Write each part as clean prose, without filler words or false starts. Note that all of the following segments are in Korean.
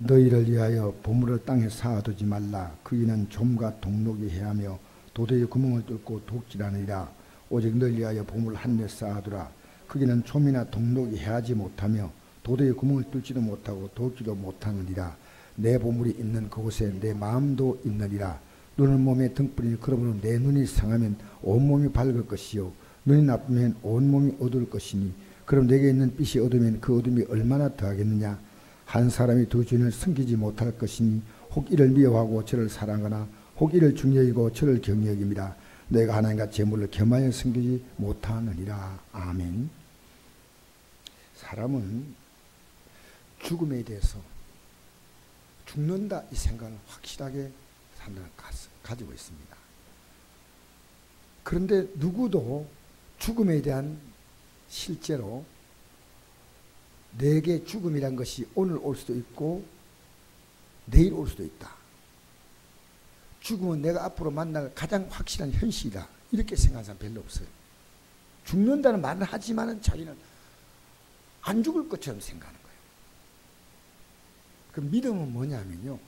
너희를 위하여 보물을 땅에 쌓아두지 말라. 그이는 좀과 동록이 해하며 도대의 구멍을 뚫고 독질하느니라. 오직 너희를 위하여 보물 한데 쌓아두라. 그이는 좀이나 동록이 해하지 못하며 도대의 구멍을 뚫지도 못하고 독지도 못하느니라. 내 보물이 있는 그곳에 내 마음도 있느니라. 눈은 몸에 등불이니 그러므로 내 눈이 상하면 온몸이 밝을 것이요 눈이 나쁘면 온몸이 어두울 것이니 그럼 내게 있는 빛이 어두우면 그 어둠이 얼마나 더하겠느냐. 한 사람이 두 주인을 섬기지 못할 것이니 혹 이를 미워하고 저를 사랑하거나 혹 이를 중히 여기고 저를 경히 여김이라. 내가 하나님과 재물을 겸하여 섬기지 못하느니라. 아멘. 사람은 죽음에 대해서 죽는다 이 생각을 확실하게 산다는 것을 가지고 있습니다. 그런데 누구도 죽음에 대한 실제로 내게 죽음이란 것이 오늘 올 수도 있고 내일 올 수도 있다. 죽음은 내가 앞으로 만날 가장 확실한 현실이다. 이렇게 생각하는 사람 별로 없어요. 죽는다는 말을 하지만은 자기는 안 죽을 것처럼 생각하는 거예요. 그 믿음은 뭐냐면요.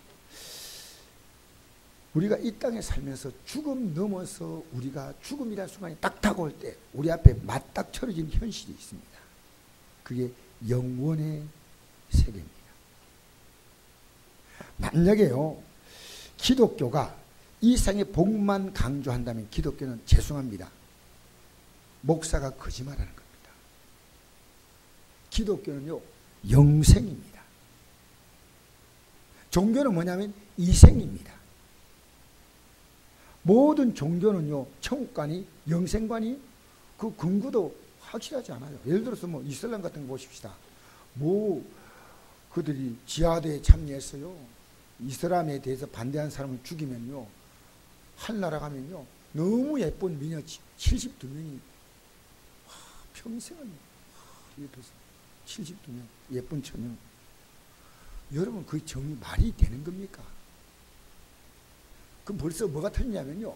우리가 이 땅에 살면서 죽음 넘어서 우리가 죽음이라는 순간이 딱 다가올 때 우리 앞에 맞닥쳐진 현실이 있습니다. 그게 영원의 세계입니다. 만약에요, 기독교가 이 세상의 복만 강조한다면 기독교는 죄송합니다. 목사가 거짓말하는 겁니다. 기독교는요, 영생입니다. 종교는 뭐냐면 이생입니다. 모든 종교는요, 천국관이, 영생관이 그 근거도 확실하지 않아요. 예를 들어서 뭐 이슬람 같은 거 보십시다. 그들이 지하드에 참여했어요. 이슬람에 대해서 반대한 사람을 죽이면요, 한나라 가면요, 너무 예쁜 미녀 72명이 평생을 옆에서 72명 예쁜 처녀. 여러분 그 정이 말이 되는 겁니까? 그럼 벌써 뭐가 틀리냐면요,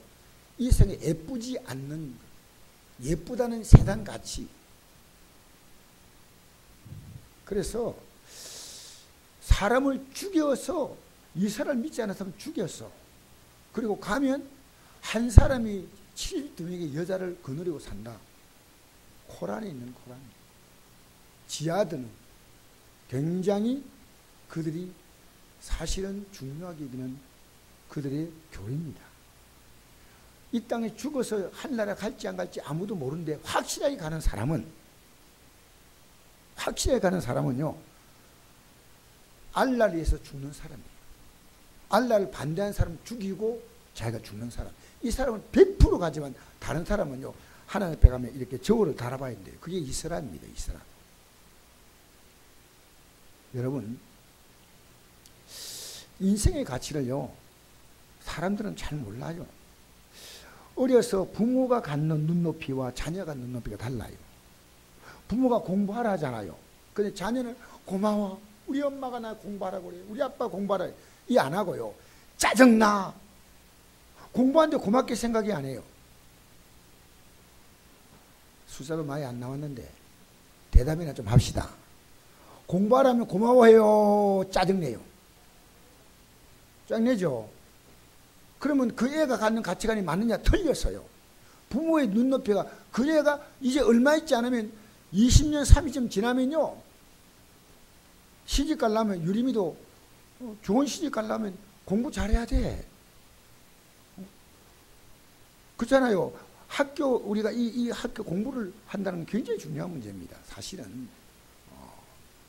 이 세상에 예쁘지 않는, 예쁘다는 세상 가치. 그래서 사람을 죽여서, 이 사람을 믿지 않은 사람을 죽였어. 그리고 가면 한 사람이 72명의 여자를 거느리고 산다. 코란에 있는 코란. 지하드는 굉장히 그들이 사실은 중요하게 여기는 그들의 교리입니다. 이 땅에 죽어서 한나라 갈지 안 갈지 아무도 모르는데 확실하게 가는 사람은요, 알라를 위해서 죽는 사람이에요. 알라를 반대하는 사람을 죽이고 자기가 죽는 사람. 이 사람은 100% 가지만 다른 사람은요, 하나님 앞에 가면 이렇게 저울을 달아봐야 돼요. 그게 이슬람입니다. 이슬람. 여러분, 인생의 가치를요, 사람들은 잘 몰라요. 어려서 부모가 갖는 눈높이와 자녀가 갖는 눈높이가 달라요. 부모가 공부하라 하잖아요. 근데 자녀는 고마워. 우리 엄마가 나 공부하라고 그래. 우리 아빠 공부하라. 이 안 하고요. 짜증나. 공부하는데 고맙게 생각이 안 해요. 숫자도 많이 안 나왔는데 대답이나 좀 합시다. 공부하라면 고마워해요. 짜증내요. 짜증내죠. 그러면 그 애가 갖는 가치관이 맞느냐? 틀렸어요. 부모의 눈높이가, 그 애가 이제 얼마 있지 않으면 20년, 30년 지나면요, 시집 가려면, 유림이도 좋은 시집 가려면 공부 잘해야 돼. 그렇잖아요. 학교, 우리가 이 학교 공부를 한다는 건 굉장히 중요한 문제입니다. 사실은.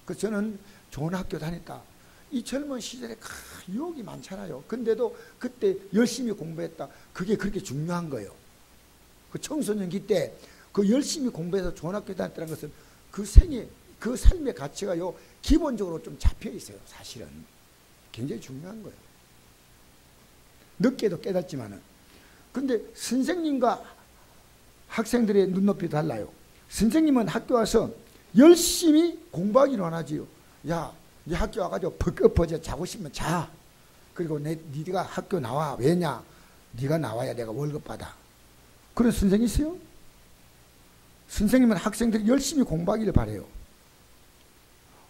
그래서 저는 좋은 학교 다녔다. 이 젊은 시절에 유혹이 많잖아요. 근데도 그때 열심히 공부했다. 그게 그렇게 중요한 거예요. 그 청소년기 때 그 열심히 공부해서 좋은 학교 다녔다는 것은 그 그 삶의 가치가요, 기본적으로 좀 잡혀 있어요. 사실은. 굉장히 중요한 거예요. 늦게도 깨닫지만은. 근데 선생님과 학생들의 눈높이 달라요. 선생님은 학교 와서 열심히 공부하기는 안 하지요. 야, 네 학교 와가지고 퍽퍽퍼져 자고 싶으면 자. 그리고 네가 학교 나와. 왜냐? 네가 나와야 내가 월급 받아. 그런 선생님 있어요? 선생님은 학생들이 열심히 공부하기를 바래요.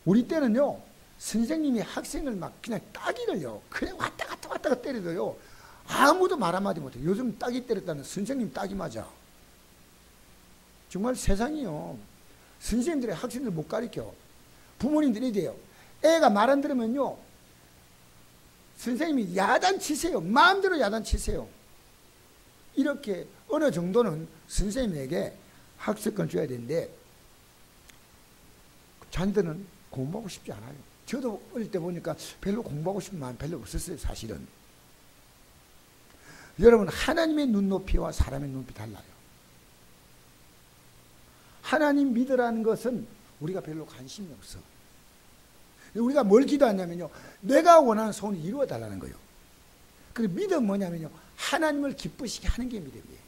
우리 때는요, 선생님이 학생을 막 그냥 따기를요, 그냥 왔다 갔다 때려도요, 아무도 말 한마디 못해. 요즘 따기 때렸다는 선생님 따기 맞아. 정말 세상이요, 선생님들이 학생들 못 가르쳐. 부모님들이 돼요. 애가 말 안 들으면요, 선생님이 야단치세요. 마음대로 야단치세요. 이렇게 어느 정도는 선생님에게 학습권을 줘야 되는데, 자녀들은 공부하고 싶지 않아요. 저도 어릴 때 보니까 별로 공부하고 싶은 마음 별로 없었어요, 사실은. 여러분, 하나님의 눈높이와 사람의 눈높이 달라요. 하나님 믿으라는 것은 우리가 별로 관심이 없어. 우리가 뭘 기도하냐면요, 내가 원하는 소원을 이루어 달라는 거예요. 그리고 믿음은 뭐냐면요, 하나님을 기쁘시게 하는 게 믿음이에요.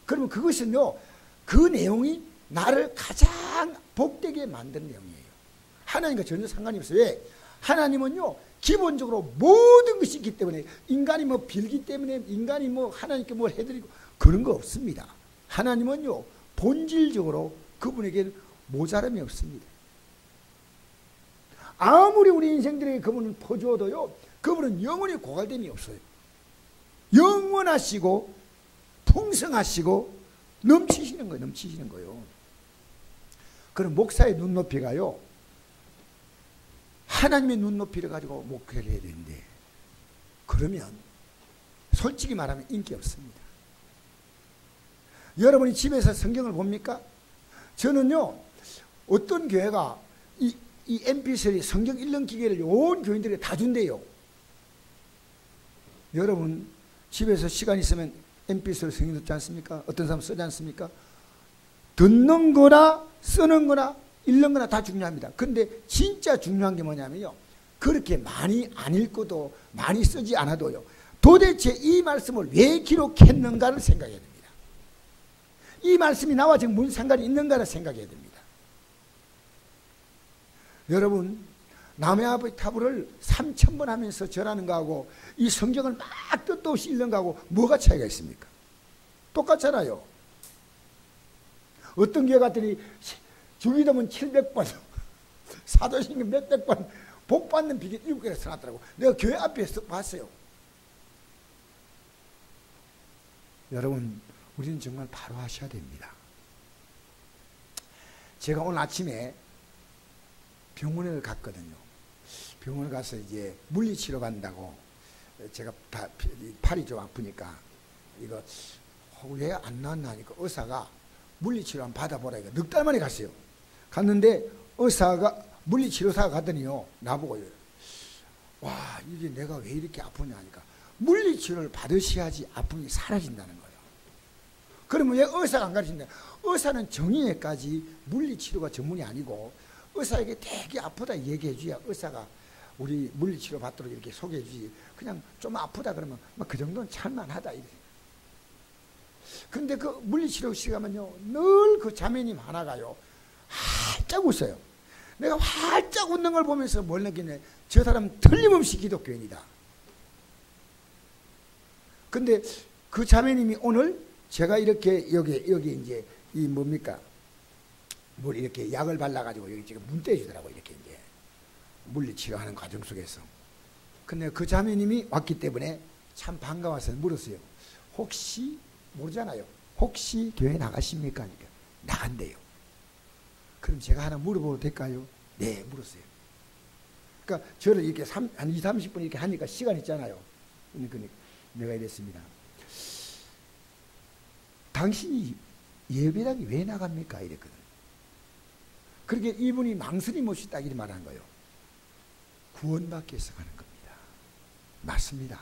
그러면 그것은요, 그 내용이 나를 가장 복되게 만드는 내용이에요. 하나님과 전혀 상관이 없어요. 왜? 하나님은요, 기본적으로 모든 것이 있기 때문에, 인간이 뭐 빌기 때문에, 인간이 뭐 하나님께 뭘 해드리고 그런 거 없습니다. 하나님은요, 본질적으로 그분에게는 모자람이 없습니다. 아무리 우리 인생들에게 그분을 퍼주어도요, 그분은 영원히 고갈됨이 없어요. 영원하시고 풍성하시고 넘치시는 거예요. 넘치시는 거예요. 그럼 목사의 눈높이가요, 하나님의 눈높이를 가지고 목회를 해야 되는데, 그러면 솔직히 말하면 인기 없습니다. 여러분이 집에서 성경을 봅니까? 저는요, 어떤 교회가 이 MP3 성경 읽는 기계를 온 교인들이 다 준대요. 여러분 집에서 시간 있으면 MP3 성경 듣지 않습니까? 어떤 사람 쓰지 않습니까? 듣는 거나 쓰는 거나 읽는 거나 다 중요합니다. 그런데 진짜 중요한 게 뭐냐면요, 그렇게 많이 안 읽고도 많이 쓰지 않아도요, 도대체 이 말씀을 왜 기록했는가를 생각해야 됩니다. 이 말씀이 나와 지금 무슨 상관이 있는가를 생각해야 됩니다. 여러분, 남의 아버지 타부를 3000번 하면서 절하는 거하고 이 성경을 막 뜻도 없이 읽는 거하고 뭐가 차이가 있습니까? 똑같잖아요. 어떤 교회 갔더니 주기도문 700번, 사도신경 몇백 번, 복 받는 비결 7개를 써놨더라고. 내가 교회 앞에서 봤어요. 여러분, 우리는 정말 바로 하셔야 됩니다. 제가 오늘 아침에 병원에 갔거든요. 병원에 가서 이제 물리치료 간다고, 제가 팔이 좀 아프니까 이거 왜 안 나왔나 하니까 의사가 물리치료 한번 받아보라. 이거 넉 달 만에 갔어요. 갔는데 의사가, 물리치료사가 가더니요, 나보고요, 와, 이게 내가 왜 이렇게 아프냐 하니까 물리치료를 받으셔야지 아픔이 사라진다는 거예요. 그러면 왜 의사가 안 가르친다? 의사는 정형외과지 물리치료가 전문이 아니고, 의사에게 되게 아프다 얘기해 줘야 의사가 우리 물리치료 받도록 이렇게 소개해 주지, 그냥 좀 아프다 그러면 그 정도는 참만하다 이래. 근데 그 물리치료 시간은요, 늘 그 자매님 하나가요, 활짝 웃어요. 내가 활짝 웃는 걸 보면서 뭘 느끼냐, 저 사람은 틀림없이 기독교인이다. 근데 그 자매님이 오늘 제가 이렇게 여기 이제 이 뭡니까, 뭘 이렇게 약을 발라가지고 여기 지금 문 떼주더라고, 이렇게 이제 물리치료하는 과정 속에서. 근데 그 자매님이 왔기 때문에 참 반가워서 물었어요. 혹시, 모르잖아요, 혹시 교회 나가십니까? 하니까 나간대요. 그럼 제가 하나 물어봐도 될까요? 네, 물었어요. 그러니까 저를 이렇게 한 20, 30분 이렇게 하니까 시간 있잖아요. 그러니까 내가 이랬습니다. 당신이 예배당에 왜 나갑니까? 이랬거든. 그렇게 이분이 망설임 없이 딱 이렇게 말한 거예요. 구원받기 위해서 가는 겁니다. 맞습니다.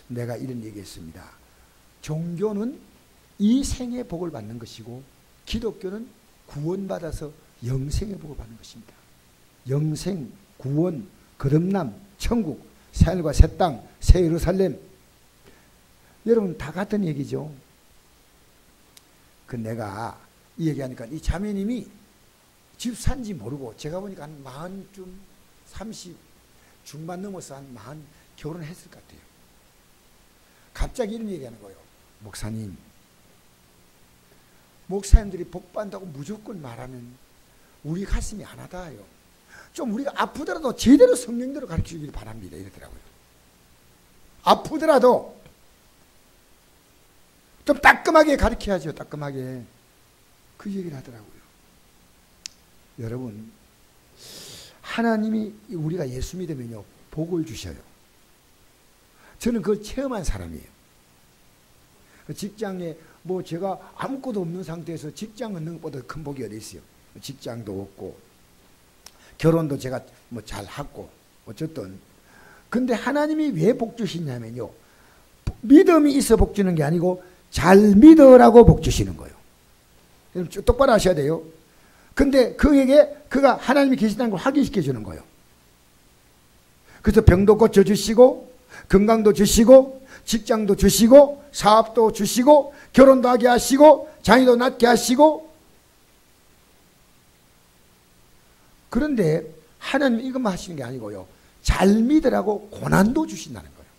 내가 이런 얘기했습니다. 종교는 이 생의 복을 받는 것이고, 기독교는 구원받아서 영생의 복을 받는 것입니다. 영생, 구원, 거듭남, 천국, 새하늘과 새 땅, 새 예루살렘. 여러분 다 같은 얘기죠. 그 내가 이 얘기하니까 이 자매님이 집 산지 모르고, 제가 보니까 한 40쯤, 30 중반 넘어서 한 40 결혼했을 것 같아요. 갑자기 이런 얘기하는 거예요. 목사님, 목사님들이 복 받는다고 무조건 말하면 우리 가슴이 안 와닿아요. 좀 우리가 아프더라도 제대로 성령대로 가르쳐 주길 바랍니다. 이러더라고요. 아프더라도 좀 따끔하게 가르쳐야죠. 따끔하게. 그 얘기를 하더라고요. 여러분, 하나님이 우리가 예수 믿으면요, 복을 주셔요. 저는 그걸 체험한 사람이에요. 직장에 뭐 제가 아무것도 없는 상태에서 직장 얻는 것보다 큰 복이 어디 있어요. 직장도 없고 결혼도 제가 뭐 잘하고 어쨌든. 근데 하나님이 왜 복 주시냐면요, 믿음이 있어 복 주는 게 아니고 잘 믿으라고 복 주시는 거예요. 똑바로 하셔야 돼요. 근데 그가 하나님이 계시다는 걸 확인시켜 주는 거예요. 그래서 병도 고쳐주시고 건강도 주시고 직장도 주시고 사업도 주시고 결혼도 하게 하시고 자녀도 낳게 하시고. 그런데 하나님 이것만 하시는 게 아니고요, 잘 믿으라고 고난도 주신다는 거예요.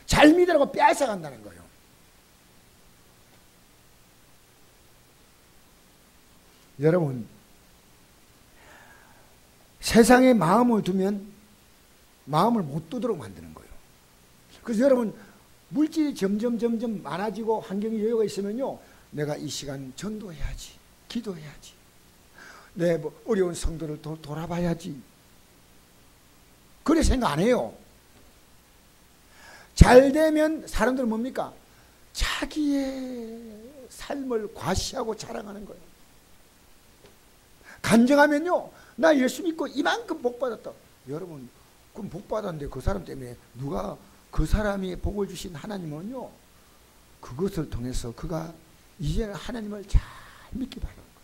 잘 믿으라고 빼앗아간다는 거예요. 여러분, 세상에 마음을 두면 마음을 못 두도록 만드는 거예요. 그래서 여러분, 물질이 점점 많아지고 환경의 여유가 있으면요, 내가 이 시간 전도해야지, 기도해야지, 내 뭐 어려운 성도를 돌아봐야지, 그래 생각 안 해요. 잘 되면 사람들은 뭡니까? 자기의 삶을 과시하고 자랑하는 거예요. 간증하면요, 나 예수 믿고 이만큼 복 받았다. 여러분, 그럼 복 받았는데 그 사람 때문에 누가, 그 사람이 복을 주신 하나님은요, 그것을 통해서 그가 이제는 하나님을 잘 믿기 바라는 거예요.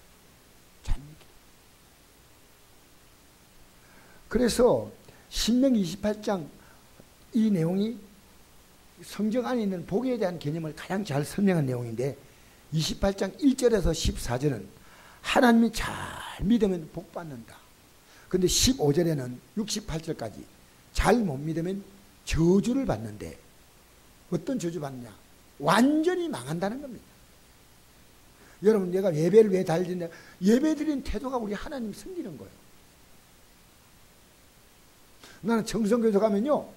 잘 믿기. 그래서 신명기 28장 이 내용이 성경 안에 있는 복에 대한 개념을 가장 잘 설명한 내용인데, 28장 1절에서 14절은 하나님이 잘 믿으면 복 받는다. 근데 15절에는 68절까지 잘 못 믿으면 저주를 받는데, 어떤 저주 받냐? 완전히 망한다는 겁니다. 여러분, 내가 예배를 왜 달리냐? 예배 드린 태도가 우리 하나님 섬기는 거예요. 나는 정성교회 가면요,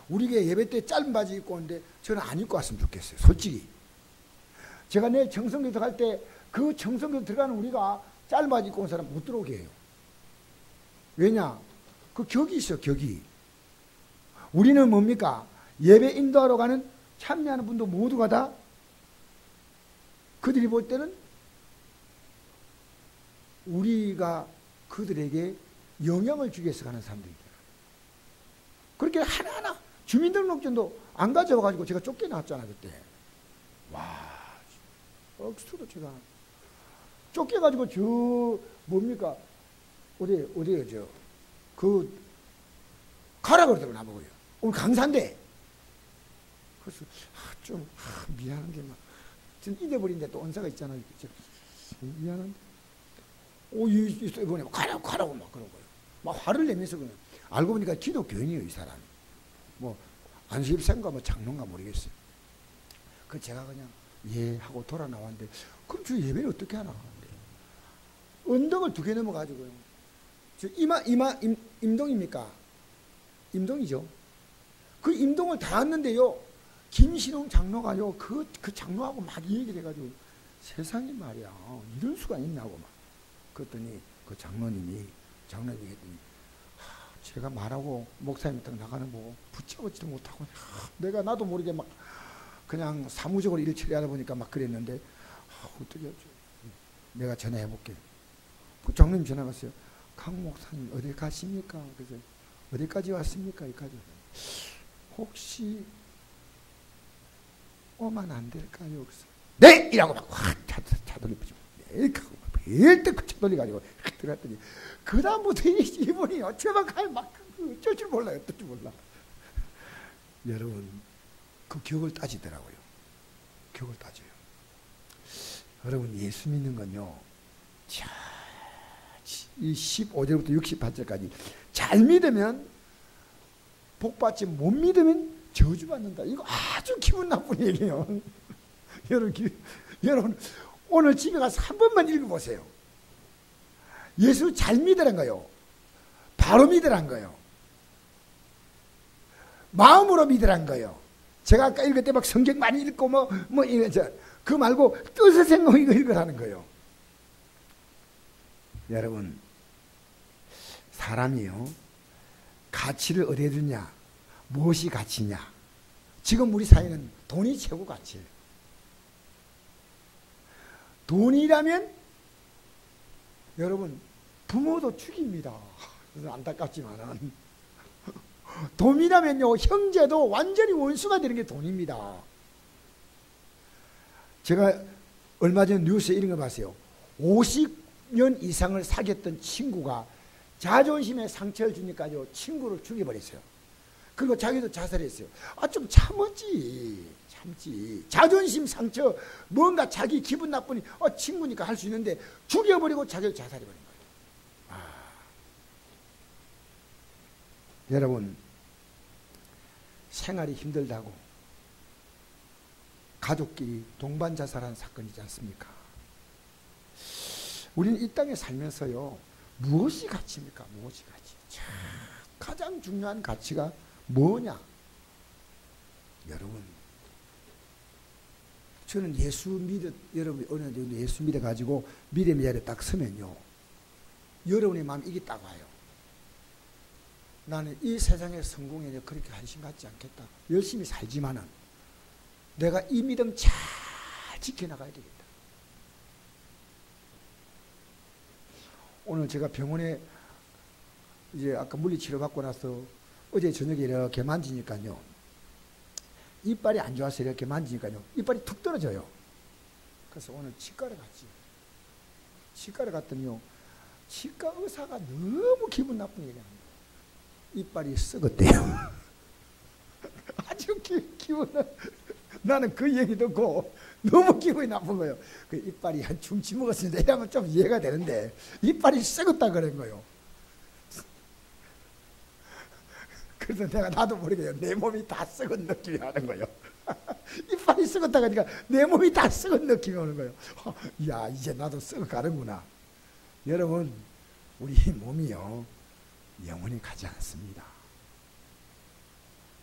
우리가 예배 때 짧은 바지 입고 오는데 저는 안 입고 왔으면 좋겠어요. 솔직히. 제가 내일 정성교회 갈 때 그 정성교회 들어가는 우리가 짧은 바지 입고 온 사람 못 들어오게 해요. 왜냐? 그 격이 있어요, 격이. 우리는 뭡니까? 예배 인도하러 가는 참여하는 분도 모두가 다 그들이 볼 때는 우리가 그들에게 영향을 주기 위해서 가는 사람들이에요. 그렇게 하나하나 주민등록증도 안 가져와가지고 제가 쫓겨나왔잖아, 그때. 와, 억수로 제가 쫓겨가지고 뭡니까? 어디요, 가라 그러더라고, 나보고요. 오늘 강사인데. 그래서, 미안한 게 막, 전 잊어버린데 또 언사가 있잖아요. 미안한데. 이번에 가라고 막 그런 거예요. 막 화를 내면서 그냥. 알고 보니까 기독교인이에요, 이 사람이. 뭐, 안수입생가 뭐 장로인가 모르겠어요. 그 제가 그냥, 예, 하고 돌아 나왔는데, 그럼 저 예배를 어떻게 하나? 언덕을 2개 넘어가지고요. 저 임동입니까? 임동이죠. 그 임동을 다 왔는데요, 김신웅 장로가요, 그 장로하고 막 얘기를 해가지고, 세상에 말이야, 이럴 수가 있나고 막. 그랬더니, 그 장로님이 했더니, 제가 말하고 목사님 딱 나가는 거 붙잡지도 못하고, 나도 모르게 막 그냥 사무적으로 일 처리하다 보니까 막 그랬는데, 어떻게 하죠? 내가 전화해볼게. 그 장로님 전화 왔어요. 강 목사님 어디 가십니까? 그래서 어디까지 왔습니까? 여기까지. 혹시 오면 안 될까요? 그래서 네! 이라고 막 확 차 돌리죠. 네! 하고 벨떡 차 돌려가지고 들어갔더니 그 다음부터 이분이 어쩌면 막 어쩔 줄 몰라요. 어쩔 줄 몰라. 여러분, 그 격을 따지더라고요. 격을 따져요. 여러분, 예수 믿는 건요, 이 15절부터 68절까지 잘 믿으면 복받지, 못 믿으면 저주받는다. 이거 아주 기분 나쁜 얘기예요. 여러분, 오늘 집에 가서 한 번만 읽어보세요. 예수 잘 믿으란 거요. 바로 믿으란 거요. 마음으로 믿으란 거요. 제가 아까 읽을 때 막 성경 많이 읽고 그 말고 뜻을 생각하고 읽으라는 거요. 여러분, 사람이요, 가치를 어디에 두냐? 무엇이 가치냐? 지금 우리 사회는 돈이 최고 가치예요. 돈이라면 여러분 부모도 죽입니다. 안타깝지만은 돈이라면요, 형제도 완전히 원수가 되는 게 돈입니다. 제가 얼마 전 뉴스에 이런 거 봤어요. 50년 이상을 사귀었던 친구가 자존심에 상처를 주니까요, 친구를 죽여버렸어요. 그리고 자기도 자살했어요. 좀 참지. 자존심 상처, 뭔가 자기 기분 나쁘니 친구니까 할 수 있는데 죽여버리고 자기를 자살해버린 거예요. 여러분, 생활이 힘들다고 가족끼리 동반 자살한 사건이지 않습니까? 우리는 이 땅에 살면서요, 무엇이 가치입니까? 무엇이 가치? 가장 중요한 가치가 뭐냐? 여러분, 저는 여러분이 어느 정도 예수 믿어가지고 믿음의 자리에 딱 서면요, 여러분의 마음이 이게 딱 와요. 나는 이 세상의 성공에 그렇게 관심 갖지 않겠다. 열심히 살지만은 내가 이 믿음 잘 지켜나가야 되겠다. 오늘 제가 병원에 이제 아까 물리치료 받고 나서 어제 저녁에 이렇게 만지니까요, 이빨이 안 좋아서 이렇게 만지니까요, 이빨이 툭 떨어져요. 그래서 오늘 치과를 갔지. 치과를 갔더니요, 치과 의사가 너무 기분 나쁜 얘기합니다. 이빨이 썩었대요. 아주 기분은, 나는 그 얘기 듣고 너무 기분이 나쁜 거예요. 그 이빨이 한 중치 먹었으니까 이러면 좀 이해가 되는데, 이빨이 썩었다 그런 거예요. 그래서 내가 나도 모르게 내 몸이 다 썩은 느낌이 나는 거예요. 이빨이 썩었다 그러니까 내 몸이 다 썩은 느낌이 오는 거예요. 야, 이제 나도 썩어가는구나. 여러분, 우리 몸이요, 영원히 가지 않습니다.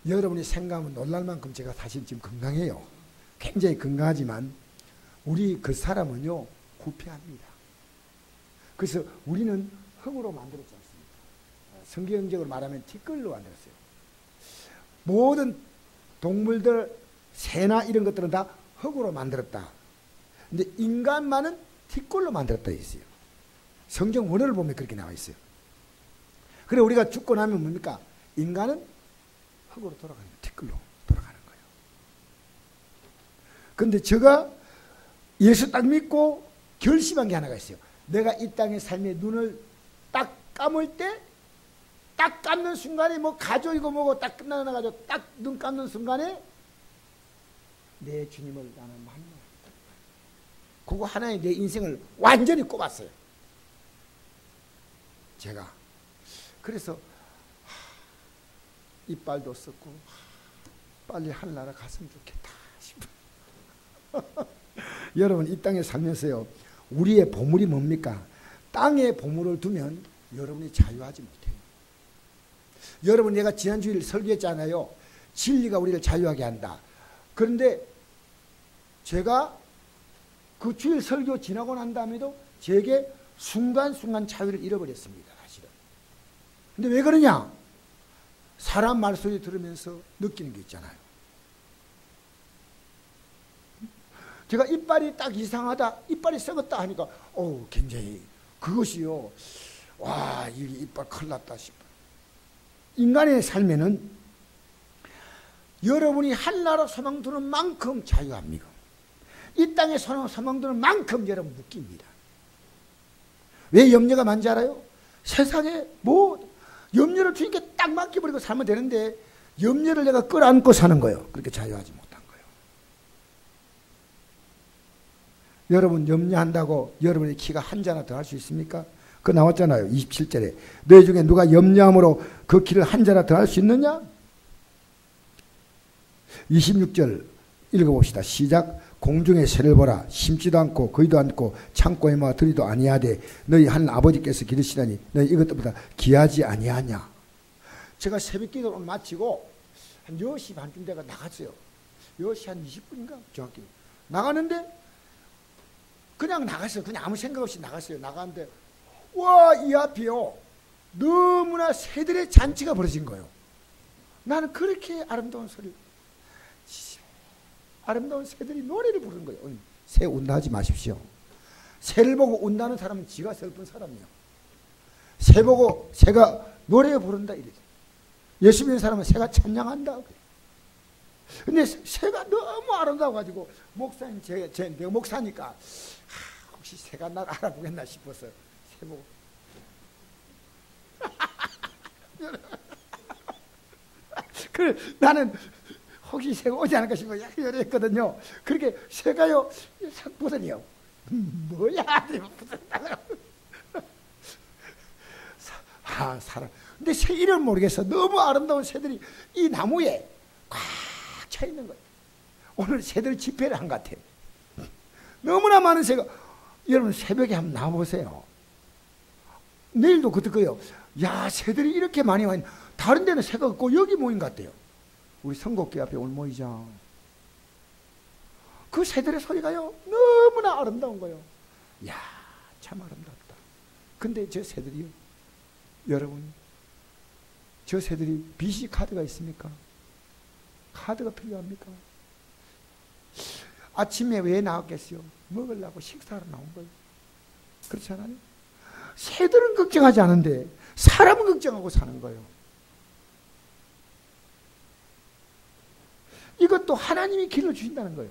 여러분이 생각하면 놀랄 만큼 제가 사실 지금 건강해요. 굉장히 건강하지만 우리 그 사람은요, 부패합니다. 그래서 우리는 흙으로 만들었지 않습니까? 성경적으로 말하면 티끌로 만들었어요. 모든 동물들, 새나 이런 것들은 다 흙으로 만들었다. 근데 인간만은 티끌로 만들었다 했어요. 성경 원어를 보면 그렇게 나와 있어요. 그래, 우리가 죽고 나면 뭡니까? 인간은 흙으로 돌아가는 거예요. 티끌로 돌아가는 거예요. 근데 제가 예수 딱 믿고 결심한 게 하나가 있어요. 내가 이 땅의 삶의 눈을 딱 감을 때, 딱 감는 순간에 뭐 가족이고 뭐고 딱 끝나가지고 딱 눈 감는 순간에 내 주님을 나는 만나. 그거 하나에 내 인생을 완전히 꼽았어요. 제가. 그래서 이빨도 썼고 빨리 하늘나라 갔으면 좋겠다 싶어요. 여러분, 이 땅에 살면서요, 우리의 보물이 뭡니까? 땅에 보물을 두면 여러분이 자유하지 못해요. 여러분, 내가 지난 주일 설교했잖아요. 진리가 우리를 자유하게 한다. 그런데 제가 그 주일 설교 지나고 난 다음에도 제게 순간순간 자유를 잃어버렸습니다. 사실은. 근데 왜 그러냐? 사람 말소리 들으면서 느끼는 게 있잖아요. 제가 이빨이 딱 이상하다, 이빨이 썩었다 하니까 굉장히 그것이요, 와, 이게 이빨 큰일 났다 싶어요. 인간의 삶에는 여러분이 한나라 소망 두는 만큼 자유합니다. 이 땅에 소망 두는 만큼 여러분 묶입니다. 왜 염려가 많은지 알아요? 세상에 염려를 주님께 딱 맡겨버리고 살면 되는데 염려를 내가 끌어안고 사는 거예요. 그렇게 자유하지 못한 거예요. 여러분, 염려한다고 여러분의 키가 한 자나 더 할 수 있습니까? 그거 나왔잖아요. 27절에 너희 중에 누가 염려함으로 그 키를 한 자나 더 할 수 있느냐? 26절 읽어봅시다. 시작. 공중의 새를 보라. 심지도 않고 거기도 않고 창고에 모아 들이도 아니하되 너희 하늘 아버지께서 기르시다니 너희 이것보다 귀하지 아니하냐. 제가 새벽 기도를 마치고 한 10시 반쯤 돼가 나갔어요. 10시 한 20분인가 정확히 나가는데 그냥 나갔어요. 그냥 아무 생각 없이 나갔어요. 나갔는데 와, 이 앞이요 너무나 새들의 잔치가 벌어진 거예요. 나는 그렇게 아름다운 소리, 아름다운 새들이 노래를 부르는 거예요. 새 운다 하지 마십시오. 새를 보고 운다는 사람은 지가 슬픈 사람이에요. 새 보고 새가 노래 부른다 이러죠. 예수 믿는 사람은 새가 찬양한다. 근데 새가 너무 아름다워가지고 목사님, 내가 목사니까 혹시 새가 날 알아보겠나 싶어서 새 보고 그래, 나는 혹시 새가 오지 않을까 싶어 열했거든요. 그렇게 새가요 싹 보더니요 뭐야 사람. 근데 새 이름 모르겠어. 너무 아름다운 새들이 이 나무에 꽉 차 있는 거예요. 오늘 새들 집회를 한 것 같아요. 너무나 많은 새가. 여러분 새벽에 한번 나와보세요. 내일도 그럴 거예요. 야, 새들이 이렇게 많이 와 있는. 다른 데는 새가 없고 여기 모인 것 같아요. 우리 선곡교 앞에 오늘 모이자. 그 새들의 소리가요 너무나 아름다운 거예요. 야, 참 아름답다. 근데 저 새들이요, 여러분, 저 새들이 BC 카드가 있습니까? 카드가 필요합니까? 아침에 왜 나왔겠어요? 먹으려고 식사하러 나온 거예요. 그렇지 않아요? 새들은 걱정하지 않은데 사람은 걱정하고 사는 거예요. 이것도 하나님이 길러 주신다는 거예요.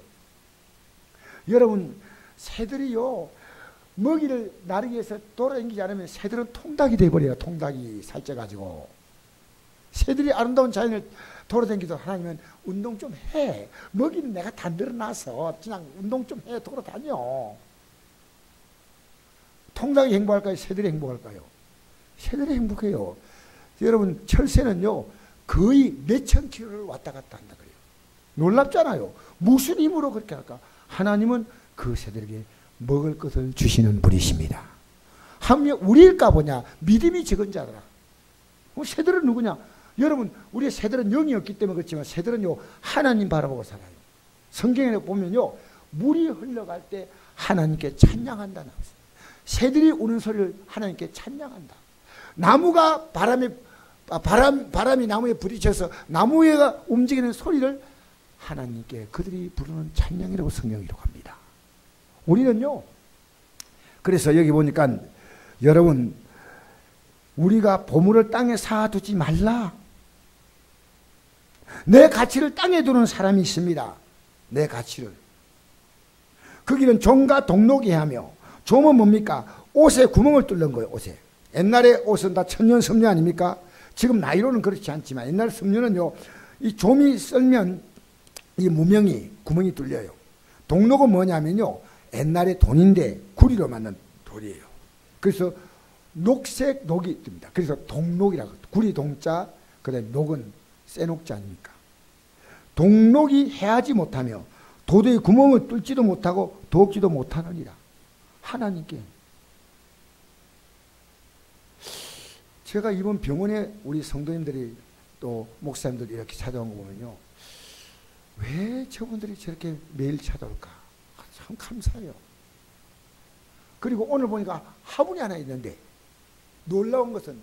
여러분, 새들이요 먹이를 나르기 위해서 돌아다니지 않으면 새들은 통닭이 돼버려요. 통닭이 살쪄가지고. 새들이 아름다운 자연을 돌아다니기도 하나님은 운동 좀 해. 먹이는 내가 다 늘어나서 그냥 운동 좀 해. 돌아다녀. 통닭이 행복할까요? 새들이 행복할까요? 새들이 행복해요. 여러분, 철새는요 거의 몇천 킬로를 왔다 갔다 한다 그래요. 놀랍잖아요. 무슨 힘으로 그렇게 할까? 하나님은 그 새들에게 먹을 것을 주시는 분이십니다. 하면 우리일까 보냐? 믿음이 적은 자라. 새들은 누구냐? 여러분, 우리의 새들은 영이 없기 때문에 그렇지만 새들은요 하나님 바라보고 살아요. 성경에 보면요 물이 흘러갈 때 하나님께 찬양한다 나왔어요. 새들이 우는 소리를 하나님께 찬양한다. 나무가 바람이 나무에 부딪혀서 나무가 움직이는 소리를 하나님께 그들이 부르는 찬양이라고 성경이 기록합니다. 우리는요, 그래서 여기 보니까 여러분, 우리가 보물을 땅에 쌓아두지 말라. 내 가치를 땅에 두는 사람이 있습니다. 내 가치를. 그 길은 종과 동록이 하며, 종은 뭡니까? 옷에 구멍을 뚫는 거예요. 옷에. 옛날에 옷은 다 천년 섬유 아닙니까? 지금 나이로는 그렇지 않지만 옛날 섬유는요 이 좀이 썰면 이 무명이 구멍이 뚫려요. 동록은 뭐냐면요 옛날에 돈인데 구리로 만든 돌이에요. 그래서 녹색 녹이 뜹니다. 그래서 동록이라고. 구리 동자, 그 다음에 녹은 쇠녹자 아닙니까? 동록이 해하지 못하며 도저히 구멍을 뚫지도 못하고 돕지도 못하느니라. 하나님께. 제가 이번 병원에 우리 성도님들이 또 목사님들이 이렇게 찾아온 거 보면요, 왜 저분들이 저렇게 매일 찾아올까? 참 감사해요. 그리고 오늘 보니까 화분이 하나 있는데 놀라운 것은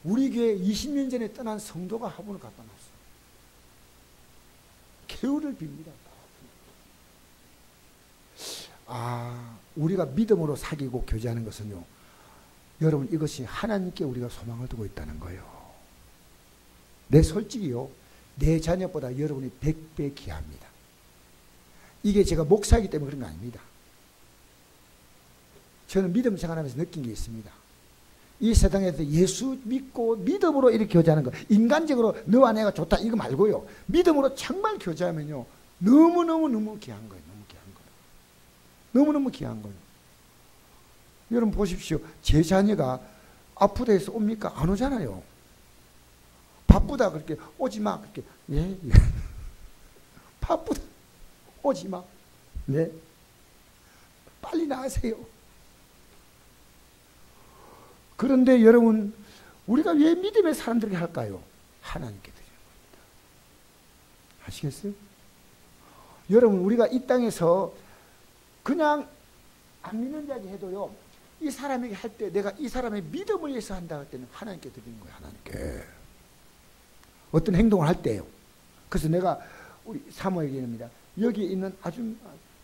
우리 교회 20년 전에 떠난 성도가 화분을 갖다 놨어요. 개울을 빕니다. 우리가 믿음으로 사귀고 교제하는 것은요, 여러분, 이것이 하나님께 우리가 소망을 두고 있다는 거예요. 솔직히요, 내 자녀보다 여러분이 100배 귀합니다. 이게 제가 목사이기 때문에 그런 거 아닙니다. 저는 믿음 생활하면서 느낀 게 있습니다. 이 세상에서 예수 믿고 믿음으로 이렇게 교제하는 거, 인간적으로 너와 내가 좋다 이거 말고요, 믿음으로 정말 교제하면요 너무너무 귀한 거예요. 너무너무 귀한 거예요. 여러분 보십시오. 제 자녀가 아프다 해서 옵니까? 안 오잖아요. 바쁘다 그렇게 오지 마 그렇게. 예. 바쁘다 오지 마. 네? 빨리 나가세요. 그런데 여러분, 우리가 왜 믿음의 사람들에게 할까요? 하나님께 드리는 겁니다. 아시겠어요? 여러분, 우리가 이 땅에서 그냥 안 믿는 자지 해도요, 이 사람에게 할 때 내가 이 사람의 믿음을 위해서 한다 할 때는 하나님께 드리는 거예요. 하나님께. 어떤 행동을 할 때요. 그래서 내가 우리 사모에게 얘기합니다. 여기 있는 아주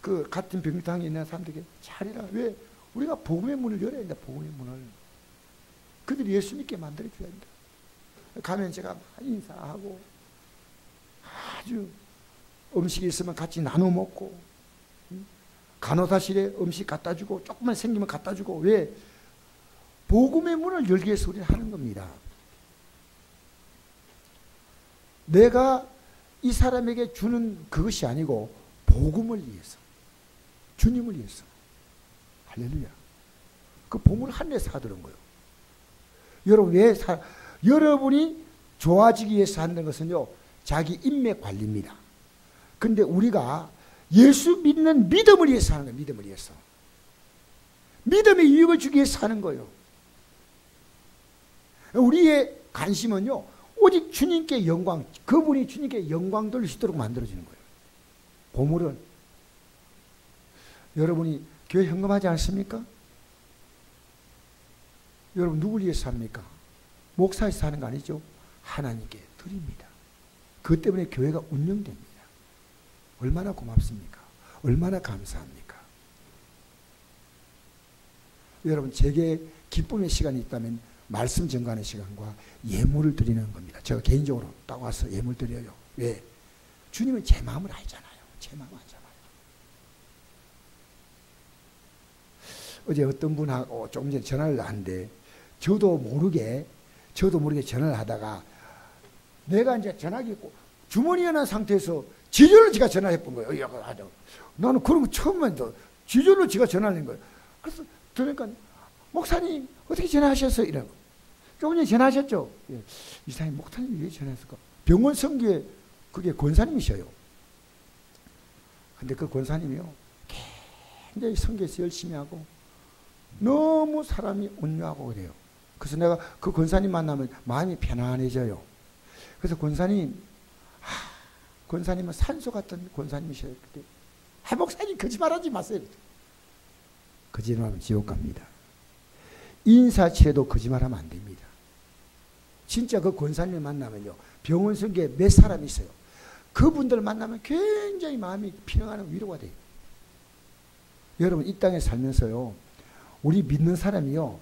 그 같은 병상에 있는 사람들에게 잘해라. 왜? 우리가 복음의 문을 열어야 된다. 복음의 문을. 그들이 예수 믿게 만들어 줘야 된다. 가면 제가 인사하고 아주 음식이 있으면 같이 나눠 먹고, 간호사실에 음식 갖다 주고, 조금만 생기면 갖다 주고. 왜? 복음의 문을 열기 위해서 우리는 하는 겁니다. 내가 이 사람에게 주는 그것이 아니고 복음을 위해서, 주님을 위해서. 할렐루야. 그 복음을 하늘에서 하더란 거예요. 여러분, 여러분이 좋아지기 위해서 하는 것은요, 자기 인맥 관리입니다. 근데 우리가 예수 믿는 믿음을 위해서 하는 거예요. 믿음을 위해서. 믿음의 유익을 주기 위해서 하는 거예요. 우리의 관심은요, 오직 주님께 영광, 그분이 주님께 영광 돌릴 수 있도록 만들어지는 거예요. 보물은 여러분이 교회 헌금하지 않습니까? 여러분 누굴 위해서 합니까? 목사에서 하는 거 아니죠? 하나님께 드립니다. 그것 때문에 교회가 운영됩니다. 얼마나 고맙습니까? 얼마나 감사합니까? 여러분, 제게 기쁨의 시간이 있다면 말씀 전가하는 시간과 예물을 드리는 겁니다. 제가 개인적으로 딱 와서 예물 드려요. 왜? 주님은 제 마음을 알잖아요. 제 마음 알잖아요. 어제 어떤 분하고 조금 전에 전화를 하는데 저도 모르게 전화를 하다가 내가 이제 전화기 주머니에 넣은 상태에서 지절로 제가 전화를 해본 거예요. 나는 그런 거 처음 봤는데 지절로 제가 전화를 한 거예요. 그래서 들으니까 목사님 어떻게 전화하셨어요? 이러고. 조금 전에 전화하셨죠? 예. 이사님 목사님이 왜 전화했을까? 병원 성교에 그게 권사님이셔요. 근데 그 권사님이요, 굉장히 성교에서 열심히 하고 너무 사람이 온유하고 그래요. 그래서 내가 그 권사님 만나면 마음이 편안해져요. 그래서 권사님은 산소 같은 권사님이셔요. 목사님 거짓말하지 마세요. 거짓말하면 지옥 갑니다. 인사치레도 거짓말하면 안 됩니다. 진짜 그 권사님을 만나면요, 병원 성교에 몇 사람이 있어요. 그분들 만나면 굉장히 마음이 피로하는 위로가 돼요. 여러분, 이 땅에 살면서요, 우리 믿는 사람이요,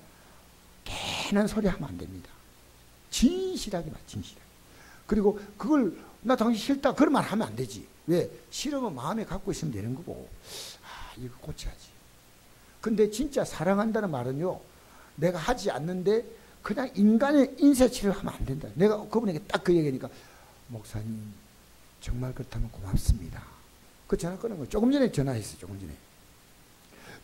괜한 소리 하면 안 됩니다. 진실하게 말, 진실하게. 그리고 그걸 나 당신 싫다 그런 말 하면 안 되지. 왜? 싫으면 마음에 갖고 있으면 되는 거고, 이거 고쳐야지. 근데 진짜 사랑한다는 말은요, 내가 하지 않는데 그냥 인간의 인쇄치를 하면 안 된다. 내가 그분에게 딱 그 얘기하니까, 목사님 정말 그렇다면 고맙습니다. 그 전화 끊은 거 조금 전에 전화했어요. 조금 전에.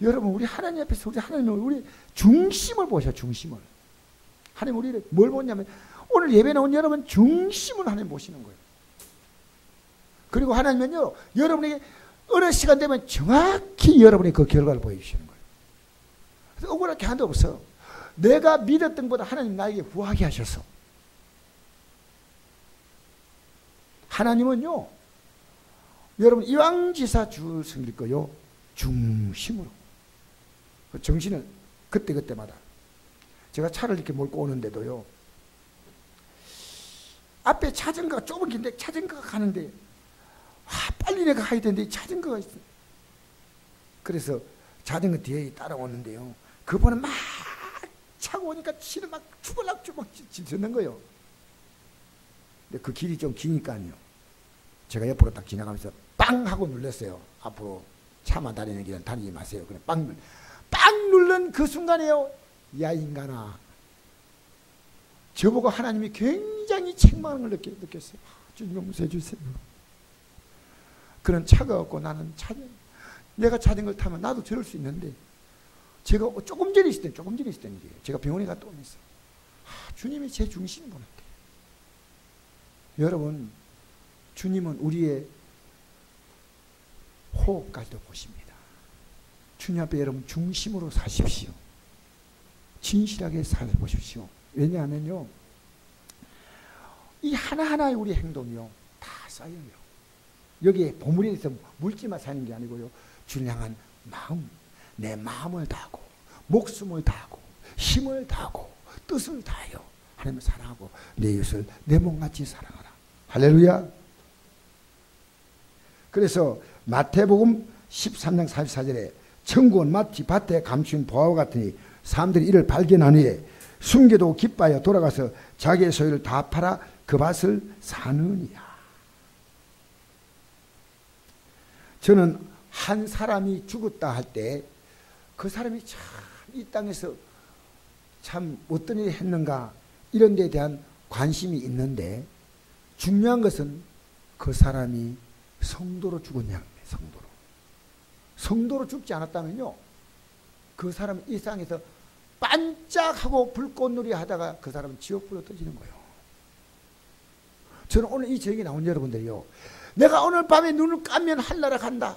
여러분, 우리 하나님 앞에서 우리 중심을 보셔. 중심을. 하나님 우리를 뭘 보냐면, 오늘 예배 나온 여러분 중심을 하나님 보시는 거예요. 그리고 하나님은요, 여러분에게 어느 시간 되면 정확히 여러분이 그 결과를 보여주시는 거예요. 그래서 억울할 게 하나도 없어. 내가 믿었던 것보다 하나님 나에게 후하게 하셔서. 하나님은요, 여러분 이왕지사 주 섬길 거요, 중심으로. 정신을 그때마다. 제가 차를 이렇게 몰고 오는데도요, 앞에 자전거가 좁은 길인데 자전거가 가는데 빨리 내가 가야 되는데 자전거가 있어. 그래서 자전거 뒤에 따라오는데요, 그분은 막 차고 오니까 치를 막 주물락주물 짓는 거예요. 근데 그 길이 좀 기니까요, 제가 옆으로 딱 지나가면서 빵 하고 눌렀어요. 앞으로 차만 다니는 길은 다니지 마세요. 그냥 빵 누른 그 순간에요, 야 인간아, 저보고 하나님이 굉장히 책망을 느꼈어요. 주님 용서해 주세요. 그런 차가 없고 나는 내가 자전거를 타면 나도 저럴 수 있는데, 제가 조금 전에 있을 때 일이에요. 제가 병원에 갔다 오면서 주님이 제 중심인 것 같아요. 여러분, 주님은 우리의 호흡까지도 보십니다. 주님 앞에 여러분 중심으로 사십시오. 진실하게 살아보십시오. 왜냐하면요, 이 하나하나의 우리 행동이요 다 쌓여요. 여기에 보물에 대해서 물질만 사는 게 아니고요, 주님 향한 마음, 내 마음을 다하고 목숨을 다하고 힘을 다하고 뜻을 다하여 하나님을 사랑하고 내 이웃을 내 몸같이 사랑하라. 할렐루야. 그래서 마태복음 13장 44절에 천국은 마치 밭에 감춘 보화와 같으니 사람들이 이를 발견한 후에 숨겨두고 기뻐하여 돌아가서 자기의 소유를 다 팔아 그 밭을 사느니라. 저는 한 사람이 죽었다 할 때 그 사람이 참 이 땅에서 참 어떤 일을 했는가 이런 데에 대한 관심이 있는데, 중요한 것은 그 사람이 성도로 죽었냐, 성도로 죽지 않았다면요, 그 사람은 이 세상에서 반짝하고 불꽃놀이 하다가 그 사람은 지옥불로 떠지는 거예요. 저는 오늘 이 제목이 나온 여러분들이요, 내가 오늘 밤에 눈을 감면 하늘나라 간다.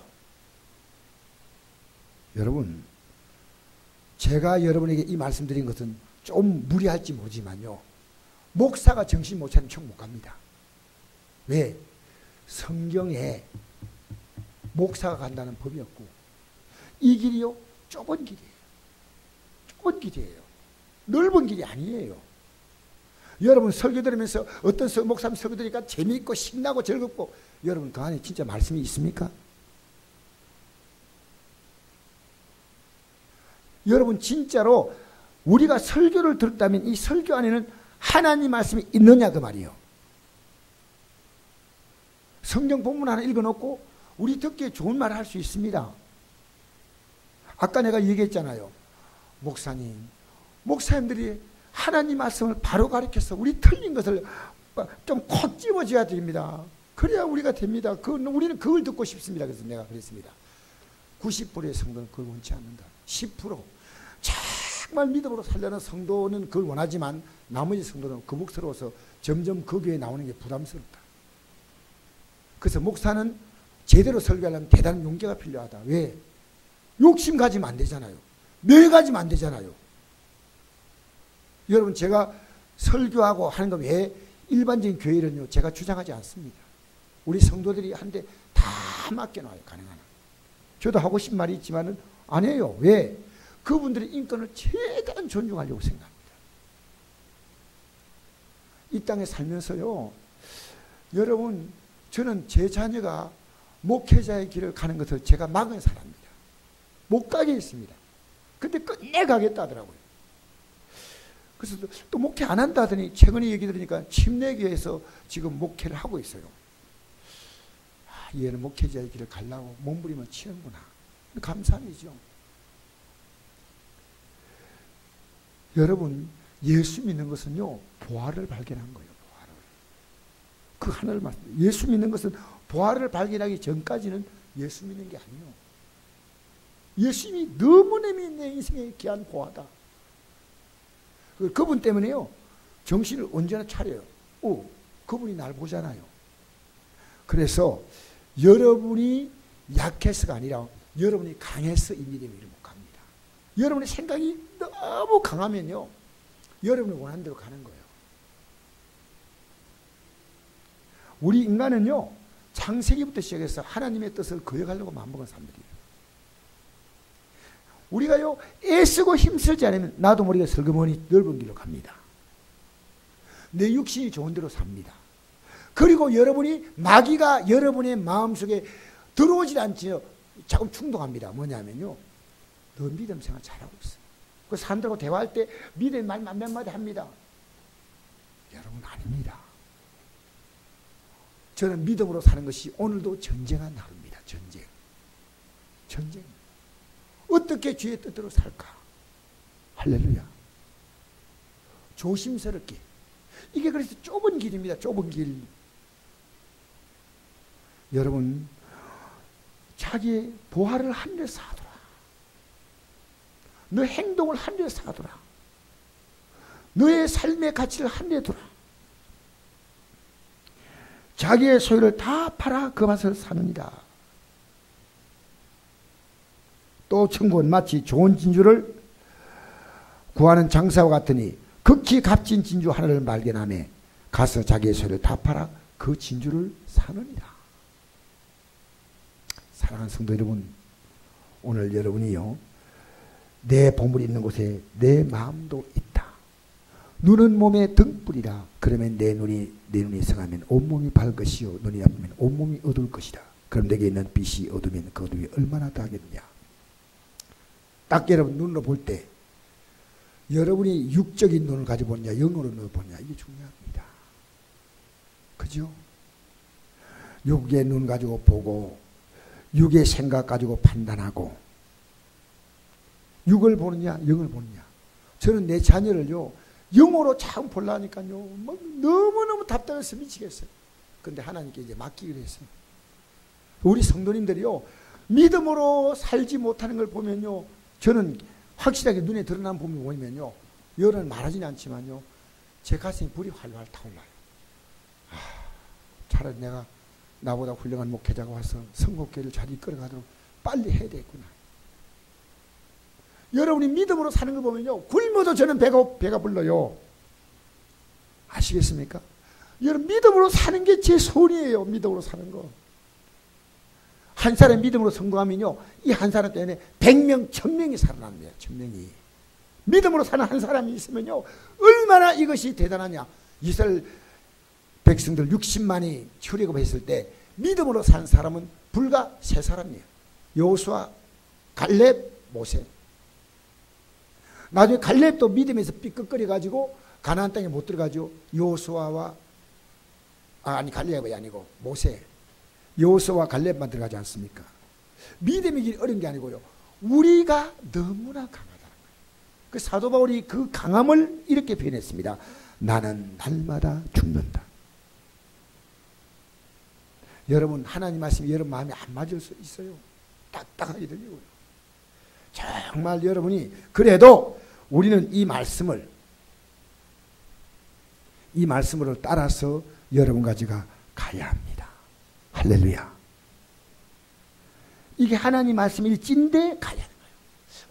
여러분, 제가 여러분에게 이 말씀드린 것은 좀 무리할지 모르지만요, 목사가 정신 못 차리면 천국 못 갑니다. 왜? 성경에 목사가 간다는 법이 없고, 이 길이요 좁은 길이에요. 좁은 길이에요. 넓은 길이 아니에요. 여러분 설교 들으면서 어떤 목사님 설교 들으니까 재미있고 신나고 즐겁고, 여러분 그 안에 진짜 말씀이 있습니까? 여러분 진짜로 우리가 설교를 들었다면 이 설교 안에는 하나님 말씀이 있느냐 그 말이에요. 성경 본문 하나 읽어놓고 우리 듣기에 좋은 말을 할 수 있습니다. 아까 내가 얘기했잖아요. 목사님들이 하나님 말씀을 바로 가르쳐서 우리 틀린 것을 좀 콕 집어줘야 됩니다. 그래야 우리가 됩니다. 우리는 그걸 듣고 싶습니다. 그래서 내가 그랬습니다. 90%의 성도는 그걸 원치 않는다. 10% 정말 믿음으로 살려는 성도는 그걸 원하지만 나머지 성도는 거북스러워서 점점 그 교회에 나오는 게 부담스럽다. 그래서 목사는 제대로 설교하려면 대단한 용기가 필요하다. 왜? 욕심 가지면 안 되잖아요. 뇌 가지면 안 되잖아요. 여러분 제가 설교하고 하는 거 왜 일반적인 교회는요 제가 주장하지 않습니다. 우리 성도들이 한데 다 맡겨놔요. 가능한 한. 저도 하고 싶은 말이 있지만은 안 해요. 왜? 그분들의 인권을 최대한 존중하려고 생각합니다. 이 땅에 살면서요, 여러분 저는 제 자녀가 목회자의 길을 가는 것을 제가 막은 사람입니다. 못 가게 했습니다. 근데 끝내 가겠다 하더라고요. 그래서 또 목회 안 한다 하더니 최근에 얘기 들으니까 침례교회에서 지금 목회를 하고 있어요. 얘는 목회자의 길을 가려고 몸부림을 치는구나. 감사한 일이죠. 여러분 예수 믿는 것은요 보화를 발견한 거예요. 보화를. 그 하나를 말씀. 예수 믿는 것은 보화를 발견하기 전까지는 예수 믿는 게 아니에요. 예수님이 너무너무 내 인생의 귀한 보화다. 그분 때문에요 정신을 언제나 차려요. 그분이 날 보잖아요. 그래서 여러분이 약해서가 아니라 여러분이 강해서 이 믿음의 길을 못 갑니다. 여러분의 생각이 너무 강하면요 여러분이 원하는 대로 가는 거예요. 우리 인간은요 창세기부터 시작해서 하나님의 뜻을 거역하려고 마음먹은 사람들이에요. 우리가요 애쓰고 힘쓰지 않으면 나도 모르게 슬그머니 넓은 길로 갑니다. 내 육신이 좋은 대로 삽니다. 그리고 여러분이 마귀가 여러분의 마음속에 들어오질 않지요. 자꾸 충동합니다. 뭐냐면요 너 믿음 생활 잘하고 있어. 그 사람들하고 대화할 때 믿음의 말 몇 마디 합니다. 여러분 아닙니다. 저는 믿음으로 사는 것이 오늘도 전쟁한 하루입니다. 전쟁. 어떻게 주의 뜻대로 살까? 할렐루야. 조심스럽게. 이게 그래서 좁은 길입니다. 좁은 길. 여러분 자기의 보화를 하늘에 쌓아두라. 너 행동을 하늘에 쌓아두라. 너의 삶의 가치를 하늘에 두라. 자기의 소유를 다 팔아 그 밭을 사느니라. 또 천국은 마치 좋은 진주를 구하는 장사와 같으니 극히 값진 진주 하나를 발견하며 가서 자기의 소유를 다 팔아 그 진주를 사느니라. 사랑하는 성도 여러분, 오늘 여러분이요, 내 보물이 있는 곳에 내 마음도 있다. 눈은 몸의 등불이라. 그러면 내 눈이 성하면 온몸이 밝것이요 눈이 나쁘면 온몸이 어두울 것이다. 그럼 내게 있는 빛이 어두우면 그 어둠이 얼마나 더하겠느냐. 딱 여러분 눈으로 볼 때 여러분이 육적인 눈을 가지고 보느냐 영으로 눈을 보느냐 이게 중요합니다. 그죠? 육의 눈 가지고 보고 육의 생각 가지고 판단하고 육을 보느냐 영을 보느냐. 저는 내 자녀를요 영으로 참 보려니까요 막 너무너무 답답해서 미치겠어요. 근데 하나님께 이제 맡기기로 했어요. 우리 성도님들이요 믿음으로 살지 못하는 걸 보면요 저는 확실하게 눈에 드러난 부분이 뭐냐면요 여러분 말하지는 않지만요 제 가슴에 불이 활활 타올라요. 차라리 내가 나보다 훌륭한 목회자가 와서 선곡교회를 잘 이끌어가도록 빨리 해야 되겠구나. 여러분이 믿음으로 사는 걸 보면요 굶어도 저는 배가 불러요. 아시겠습니까? 여러분 믿음으로 사는 게 제 소원이에요. 믿음으로 사는 거. 한 사람이 믿음으로 성공하면요 이 한 사람 때문에 100명, 1000명이 살아납니다. 1000명이. 믿음으로 사는 한 사람이 있으면요 얼마나 이것이 대단하냐. 이스라엘 백성들 60만이 출애굽했을 때 믿음으로 산 사람은 불과 3사람이에요. 여호수아, 갈렙, 모세. 나중에 갈렙도 믿음에서 삐끗거려 가지고 가나안 땅에 못 들어가죠. 여호수아와 갈렙이 아니고 모세. 여호수아와 갈렙만 들어가지 않습니까? 믿음이 길이 어려운 게 아니고요. 우리가 너무나 강하다는 거예요. 그 사도 바울이 그 강함을 이렇게 표현했습니다. 나는 날마다 죽는다. 여러분 하나님 말씀이 여러분 마음에 안 맞을 수 있어요. 딱딱하게 들리고요. 정말 여러분이 그래도 우리는 이 말씀을 따라서 여러분 가지고 가야 합니다. 할렐루야. 이게 하나님 말씀일진데 가야 하는 거예요.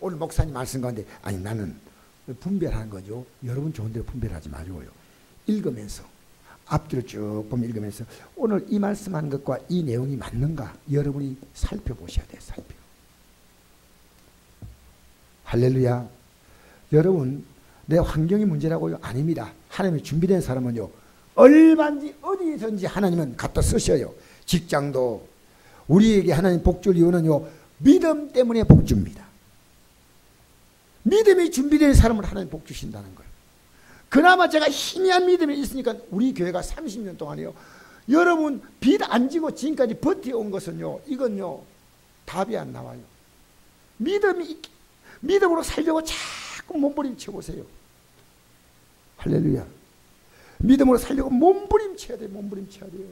오늘 목사님 말씀 가운데 아니 나는 분별하는 거죠. 여러분 좋은 대로 분별하지 마시고요. 읽으면서 앞뒤로 쭉 보면 읽으면서 오늘 이 말씀하는 것과 이 내용이 맞는가 여러분이 살펴보셔야 돼요. 할렐루야. 여러분 내 환경이 문제라고요? 아닙니다. 하나님이 준비된 사람은요 얼마든지 어디든지 하나님은 갖다 쓰셔요. 직장도 우리에게 하나님 복줄 이유는요 믿음 때문에 복줍니다. 믿음이 준비된 사람을 하나님 복주신다는 거예요. 그나마 제가 희미한 믿음이 있으니까 우리 교회가 30년 동안이요 여러분 빚 안 지고 지금까지 버텨온 것은요 이건요 답이 안 나와요. 믿음으로 살려고 자꾸 몸부림쳐 보세요. 할렐루야. 믿음으로 살려고 몸부림쳐야 돼요. 몸부림쳐야 돼요.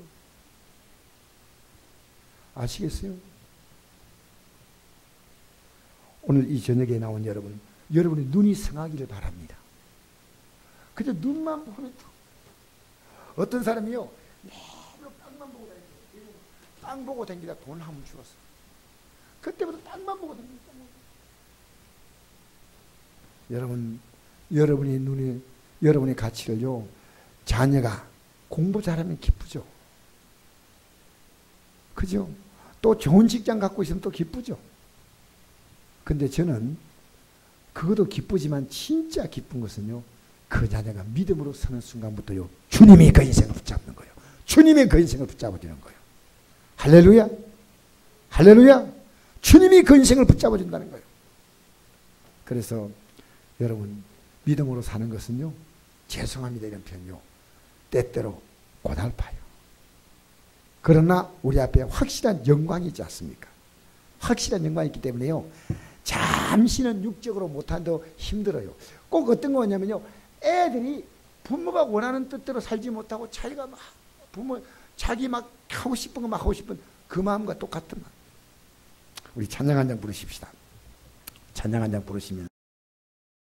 아시겠어요? 오늘 이 저녁에 나온 여러분의 눈이 성하기를 바랍니다. 그저 눈만 보면 어떤 사람이요 맨날 땅만 보고 다니고 땅 보고 다니다 돈을 한번 주었어. 그때부터 땅만 보고 다니고 여러분의 눈에 여러분의 가치를요 자녀가 공부 잘하면 기쁘죠. 그죠? 또 좋은 직장 갖고 있으면 또 기쁘죠. 근데 저는 그것도 기쁘지만 진짜 기쁜 것은요 그 자녀가 믿음으로 서는 순간부터요 주님이 그 인생을 붙잡는 거예요. 주님이 그 인생을 붙잡아주는 거예요. 할렐루야. 할렐루야. 주님이 그 인생을 붙잡아준다는 거예요. 그래서 여러분 믿음으로 사는 것은요 죄송합니다 이런 표현요 때때로 고달파요. 그러나 우리 앞에 확실한 영광이 있지 않습니까? 확실한 영광이 있기 때문에요 잠시는 육적으로 못한다고 힘들어요. 꼭 어떤 거냐면요 애들이 부모가 원하는 뜻대로 살지 못하고 자기가 막 자기 막 하고 싶은 거 막 하고 싶은 그 마음과 똑같은 마음. 우리 찬양 한 장 부르십시다. 찬양 한 장 부르시면서